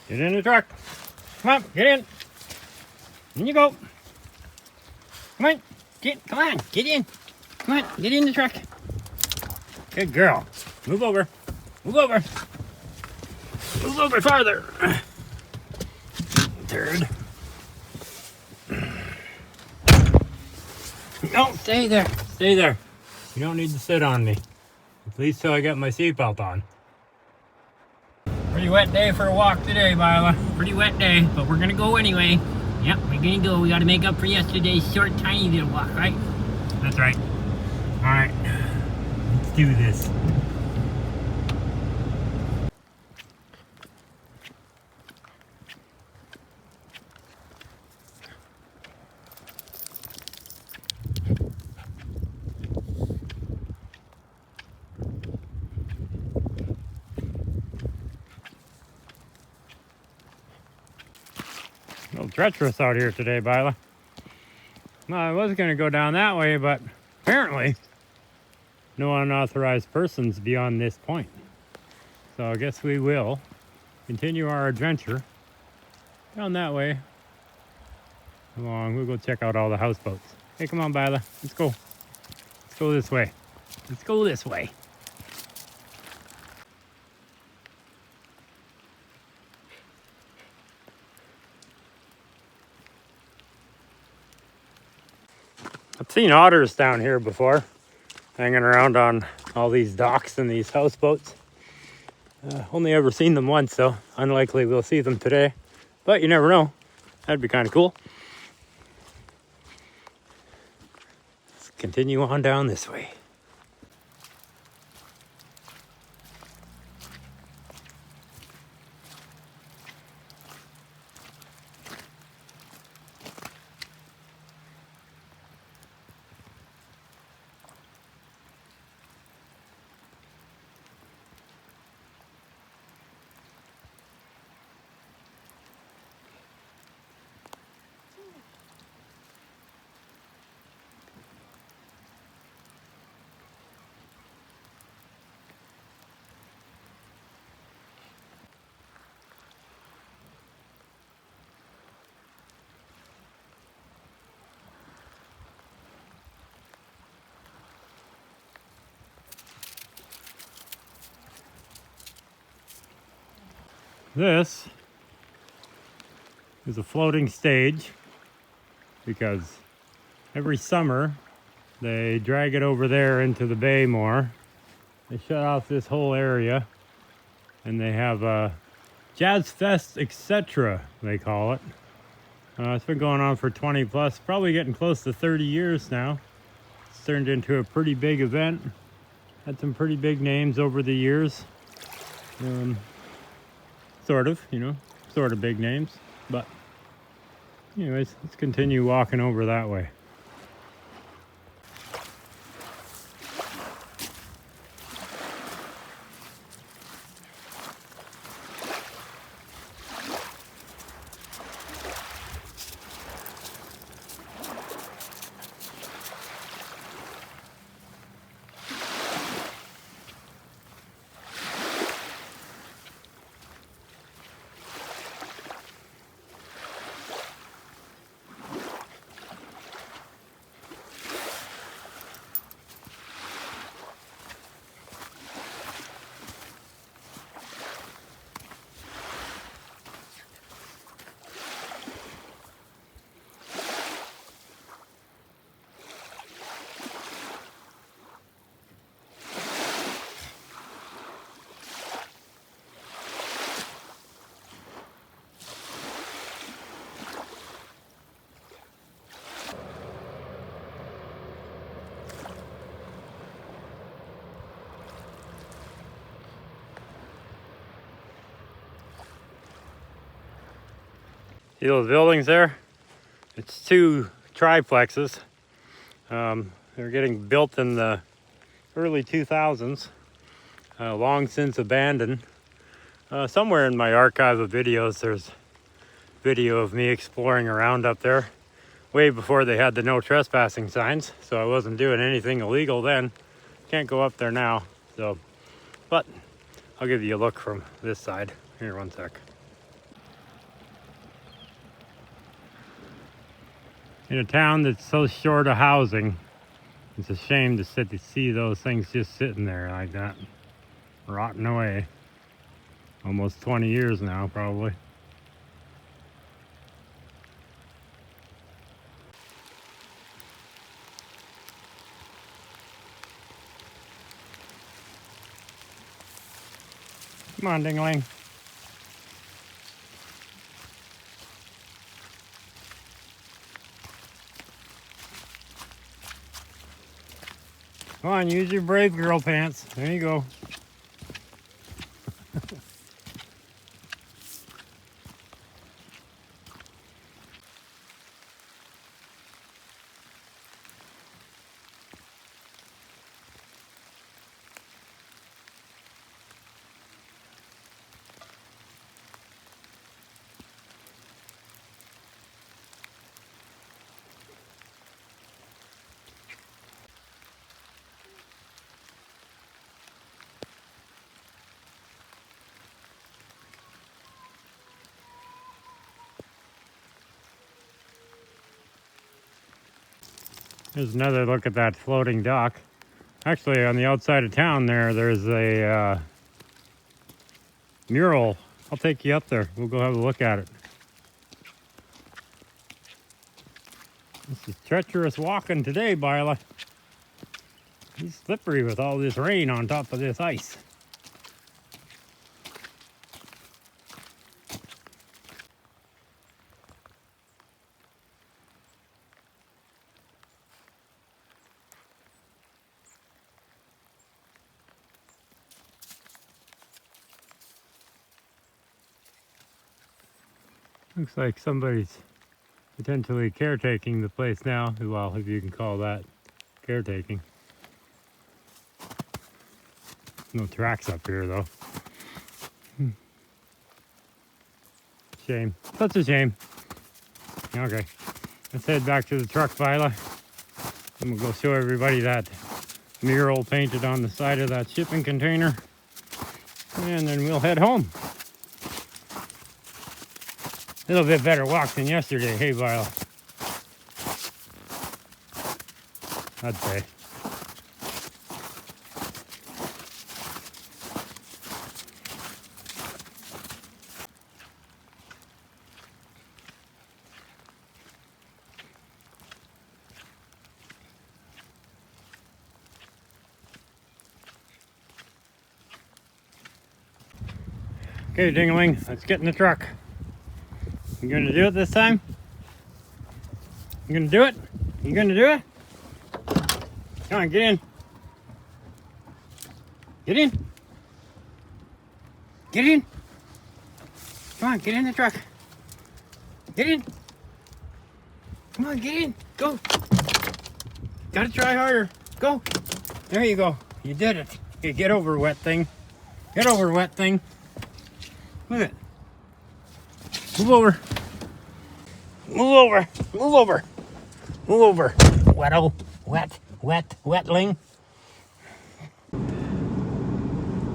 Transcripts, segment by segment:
Get in the truck. Come on, get in. In you go. Come on, come on, get in. Come on, get in the truck. Good girl. Move over. Move over. Move over farther. Turd. No, stay there. Stay there. You don't need to sit on me. At least till I get my seatbelt on. Pretty wet day for a walk today, Byla. Pretty wet day, but we're gonna go anyway. Yep, we're gonna go. We gotta make up for yesterday's short, tiny little walk, right? That's right. Alright, let's do this. A little treacherous out here today, Byla. Well, I was going to go down that way, but apparently no unauthorized persons beyond this point. So I guess we will continue our adventure down that way. Along, we'll go check out all the houseboats. Hey, come on, Byla. Let's go. Let's go this way. Let's go this way. I've seen otters down here before, hanging around on all these docks and these houseboats. Only ever seen them once, so unlikely we'll see them today. But you never know. That'd be kind of cool. Let's continue on down this way. This is a floating stage because every summer they drag it over there into the bay more. They shut off this whole area and they have a Jazz Fest, etc. they call it. It's been going on for 20 plus, probably getting close to 30 years now. It's turned into a pretty big event. Had some pretty big names over the years. Sort of, you know, sort of big names. But anyways, let's continue walking over that way. See those buildings there? It's two triplexes. They're getting built in the early 2000s, long since abandoned. Somewhere in my archive of videos, there's video of me exploring around up there. way before they had the no trespassing signs, so I wasn't doing anything illegal then. Can't go up there now, so, but I'll give you a look from this side. Here, one sec. In a town that's so short of housing, it's a shame to see those things just sitting there like that, rotting away. Almost 20 years now, probably. Come on, Dingling. Come on, use your brave girl pants. There you go. Here's another look at that floating dock. Actually, on the outside of town there's a mural. I'll take you up there. We'll go have a look at it. This is treacherous walking today, Byla. He's slippery with all this rain on top of this ice. Looks like somebody's potentially caretaking the place now. Well, if you can call that caretaking. No tracks up here though. Shame. Such a shame. Okay. Let's head back to the truck, Byla. I'm gonna go show everybody that mural painted on the side of that shipping container. And then we'll head home. A little bit better walk than yesterday, hey, Byla? I'd say. Okay, Dingling, let's get in the truck. You gonna do it this time? You gonna do it? You gonna do it? Come on, get in. Get in. Get in. Come on, get in the truck. Get in. Come on, get in. Go. Gotta try harder. Go. There you go. You did it. Okay, get over, wet thing. Get over, wet thing. Look at it. Move over. Move over. Move over. Move over. Wetto. Wetling.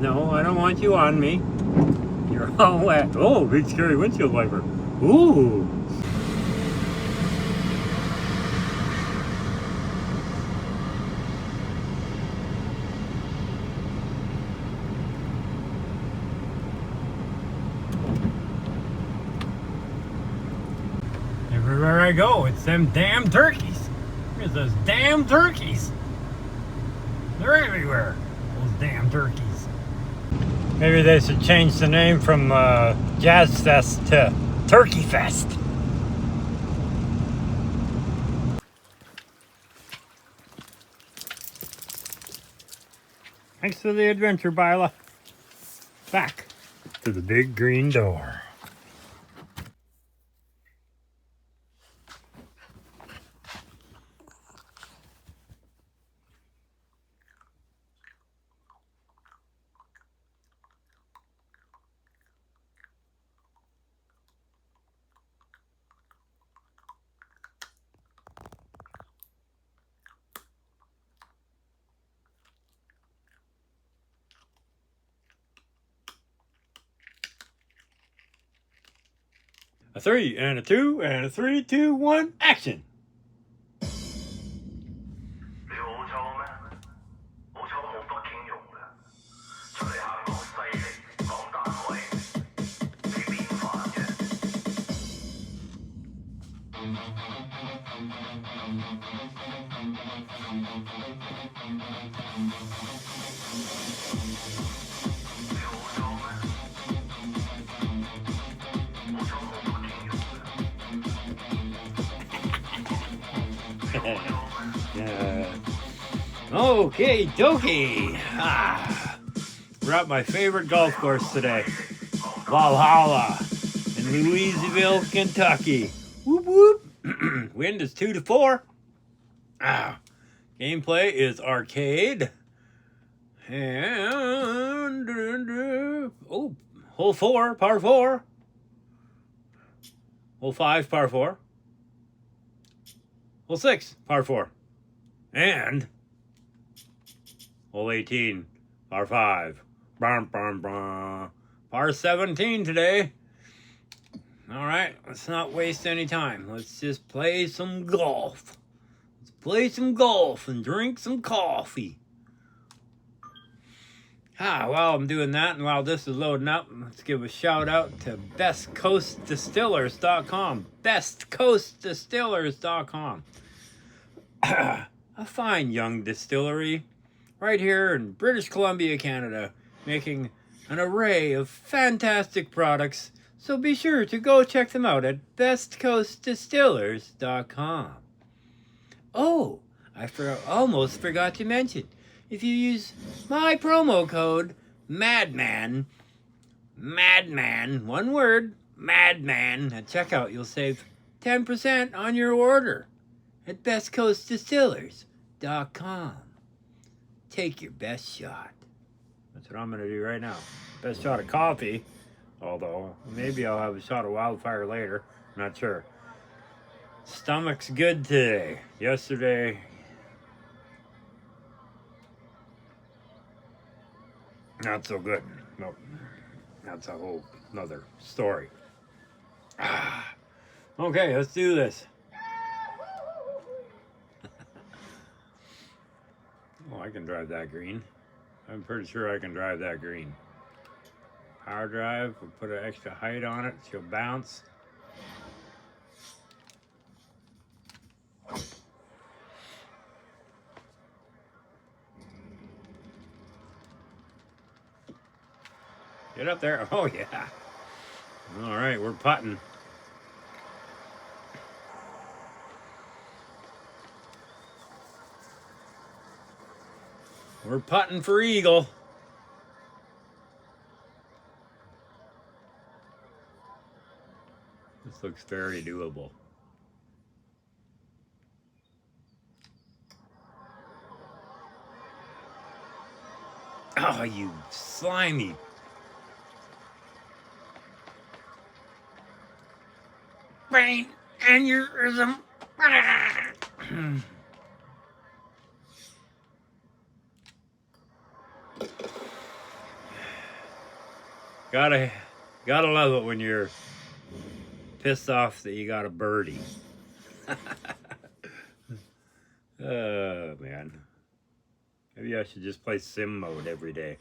No, I don't want you on me. You're all wet. Oh, big scary windshield wiper. Ooh. Everywhere I go, it's them damn turkeys. There's those damn turkeys. They're everywhere, those damn turkeys. Maybe they should change the name from Jazz Fest to Turkey Fest. Thanks for the adventure, Byla. Back to the big green door. A 3 and a 2 and a 3, 2, 1, action. Okay, dokie. We're at my favorite golf course today, Valhalla in Louisville, Kentucky. Whoop whoop. Wind is 2 to 4. Gameplay is arcade. And hole 4, par 4. Hole 5, par 4. Hole 6, par 4. And hole 18, par 5. Par 17 today. All right, let's not waste any time. Let's just play some golf. Let's play some golf and drink some coffee. While I'm doing that and while this is loading up, let's give a shout out to bestcoastdistillers.com. Bestcoastdistillers.com. A fine young distillery right here in British Columbia, Canada, making an array of fantastic products. So be sure to go check them out at bestcoastdistillers.com. Oh, I almost forgot to mention, if you use my promo code MADMAN, one word, MADMAN, at checkout, you'll save 10% on your order at bestcoastdistillers.com. Take your best shot. That's what I'm going to do right now. Best shot of coffee, although maybe I'll have a shot of wildfire later. Not sure. Stomach's good today. Yesterday, not so good. Nope. That's a whole nother story. Okay, let's do this. Oh, I can drive that green. I'm pretty sure I can drive that green. Power drive, we'll put an extra height on it. She'll bounce. Get up there. Oh, yeah. All right, we're putting. We're putting for eagle. This looks very doable. Oh, you slimy. Brain aneurysm. Gotta love it when you're pissed off that you got a birdie. Oh, man. Maybe I should just play sim mode every day.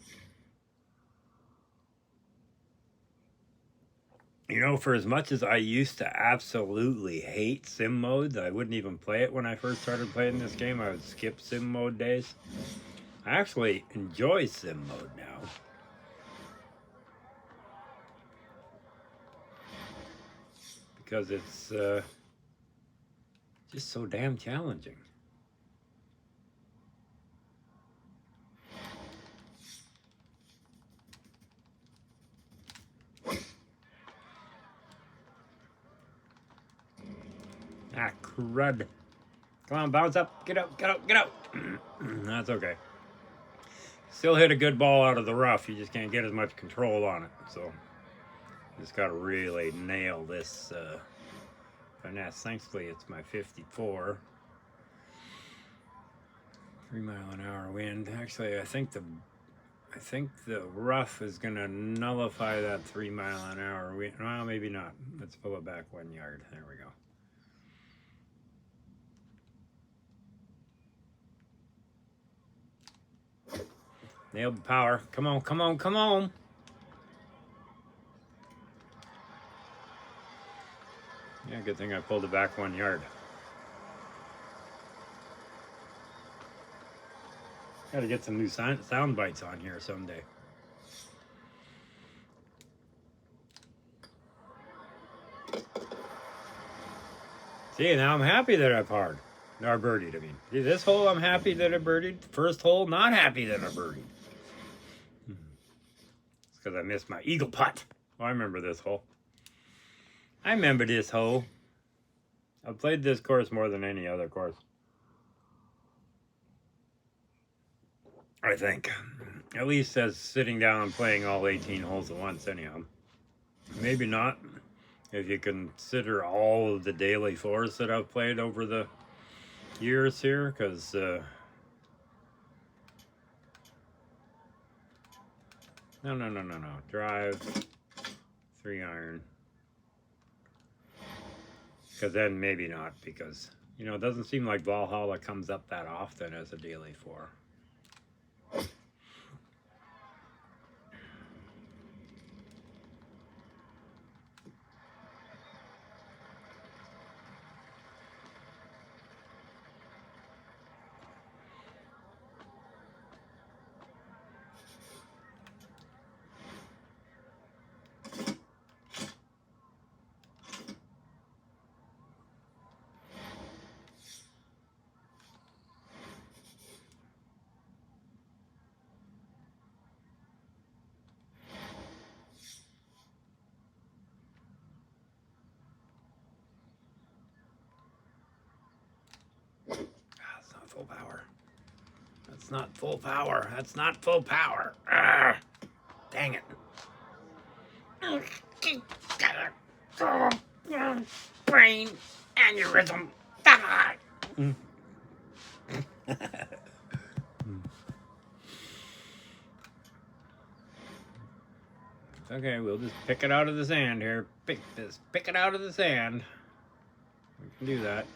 You know, for as much as I used to absolutely hate sim mode, I wouldn't even play it when I first started playing this game. I would skip sim mode days. I actually enjoy sim mode now. Because it's just so damn challenging. Ah, crud. Come on, bounce up. Get out, get out, get out. That's okay. Still hit a good ball out of the rough. You just can't get as much control on it. So, just got to really nail this finesse. Thankfully, it's my 54. 3 mile an hour wind. Actually, I think I think the rough is going to nullify that 3 mile an hour. Well, maybe not. Let's pull it back 1 yard. There we go. Nailed the power. Come on, come on, come on. Yeah, good thing I pulled it back 1 yard. Got to get some new sound bites on here someday. See, now I'm happy that I parred. Or birdied, I mean. See, this hole I'm happy that I birdied. First hole, not happy that I birdied. It's because I missed my eagle putt. Oh, I remember this hole. I remember this hole. I've played this course more than any other course. I think. At least as sitting down and playing all 18 holes at once, anyhow. Maybe not, if you consider all of the daily fours that I've played over the years here, because no. Drive, 3-iron. Because then maybe not, because, you know, it doesn't seem like Valhalla comes up that often as a daily four. Full power. That's not full power. That's not full power. Ah, dang it. Brain aneurysm. Okay, we'll just pick it out of the sand here. Pick it out of the sand. We can do that.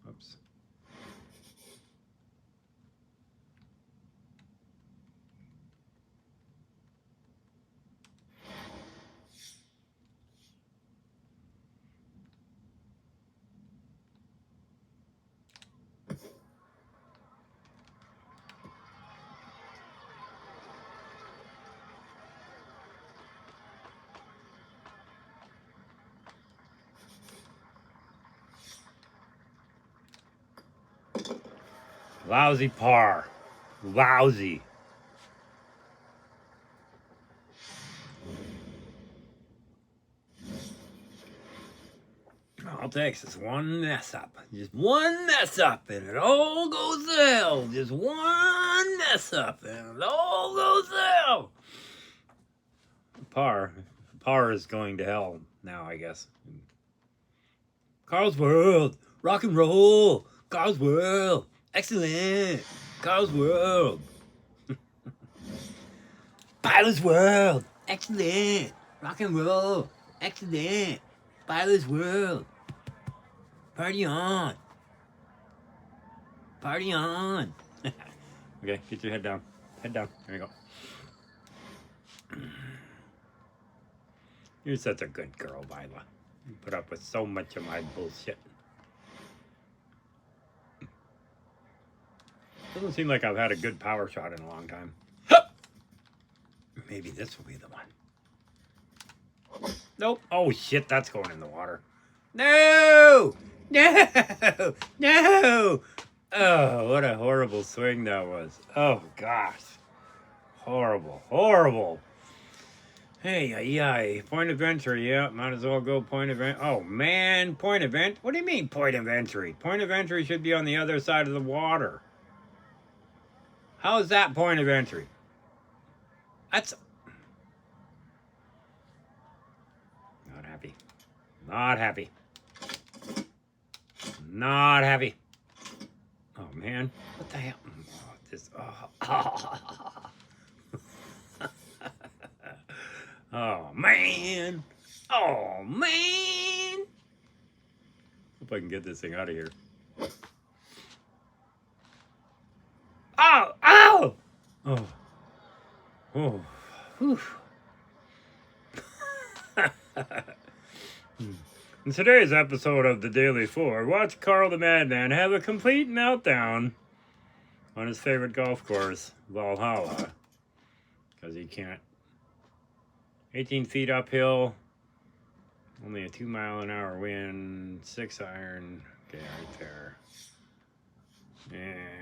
Oops. Lousy par. Lousy. All it takes is one mess up. Just one mess up and it all goes to hell. Just one mess up and it all goes to hell. Par is going to hell now, I guess. Carl's World. Rock and roll. Carl's World. Excellent. Carl's World. Pilot's World. Excellent. Rock and roll. Excellent. Pilot's World. Party on. Party on. Okay, get your head down. Head down. There you go. You're such a good girl, Byla. You put up with so much of my bullshit. Doesn't seem like I've had a good power shot in a long time. Maybe this will be the one. Nope. Oh shit, that's going in the water. No! No! No! Oh, what a horrible swing that was. Oh gosh. Horrible. Horrible. Hey, yeah, point of entry, yeah, might as well go point of entry. Oh man, point of entry? What do you mean point of entry? Point of entry should be on the other side of the water. How is that point of entry? That's... Not happy. Not happy. Not happy. Oh man, what the hell? Oh, this. Oh man. Oh man. Hope I can get this thing out of here. Oh, oh, oh, oh. Whew. In today's episode of the Daily Fore, watch Carl the Madman have a complete meltdown on his favorite golf course, Valhalla, because he can't. 18 feet uphill, only a 2-mile-an-hour wind, 6 iron, okay, right there. And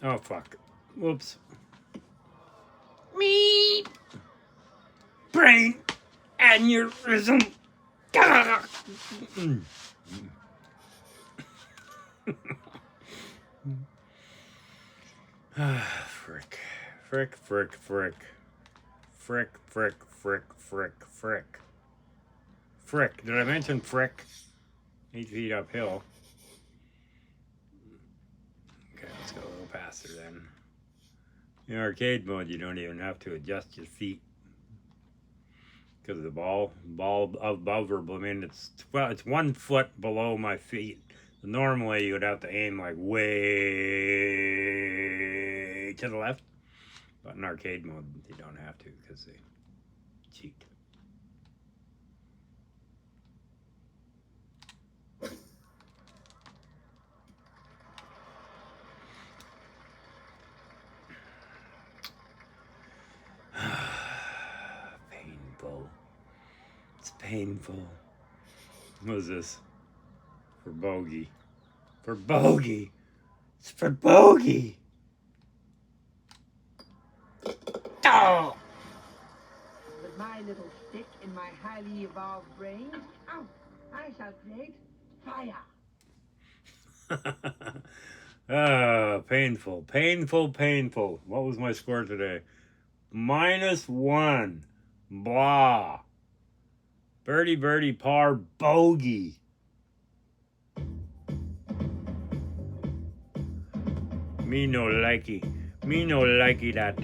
oh fuck. Whoops. Me brain aneurysm. Frick. Frick, frick, frick. Frick, frick, frick, frick, frick. Frick. Did I mention frick? 8 feet uphill. Okay, let's go a little faster then. In arcade mode, you don't even have to adjust your feet. Because the ball above or below, I mean, it's 1 foot below my feet. Normally, you would have to aim like way to the left. But in arcade mode, you don't have to because they cheat. Painful. It's painful. What is this? For bogey. For bogey. It's for bogey. Oh! With my little stick and my highly evolved brain, I shall create fire. Painful, painful, painful. What was my score today? -1. Blah. Birdie, birdie, par, bogey. Me no likey. Me no likey that.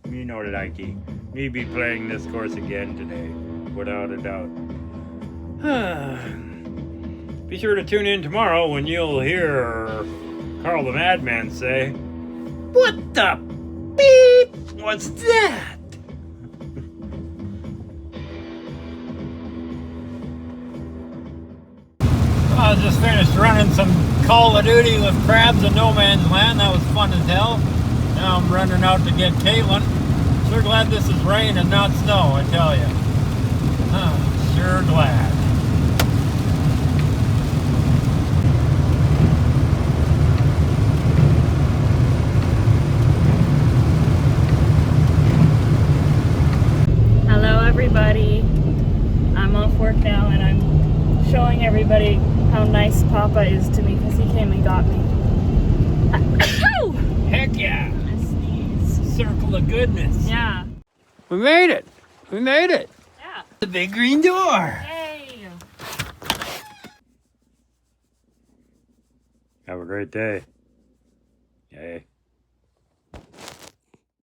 Me no likey. Me be playing this course again today, without a doubt. Be sure to tune in tomorrow when you'll hear Carl the Madman say, "What the beep? What's that?" I just finished running some Call of Duty with crabs in no man's land. That was fun as hell. Now I'm running out to get Kaitlynn. Sure glad this is rain and not snow, I tell you. Sure glad. Hello everybody. I'm off work now and I'm showing everybody how nice Papa is to me because he came and got me. Heck yeah! I sneeze. Circle of goodness. Yeah. We made it. We made it. Yeah. The big green door. Yay! Have a great day. Yay.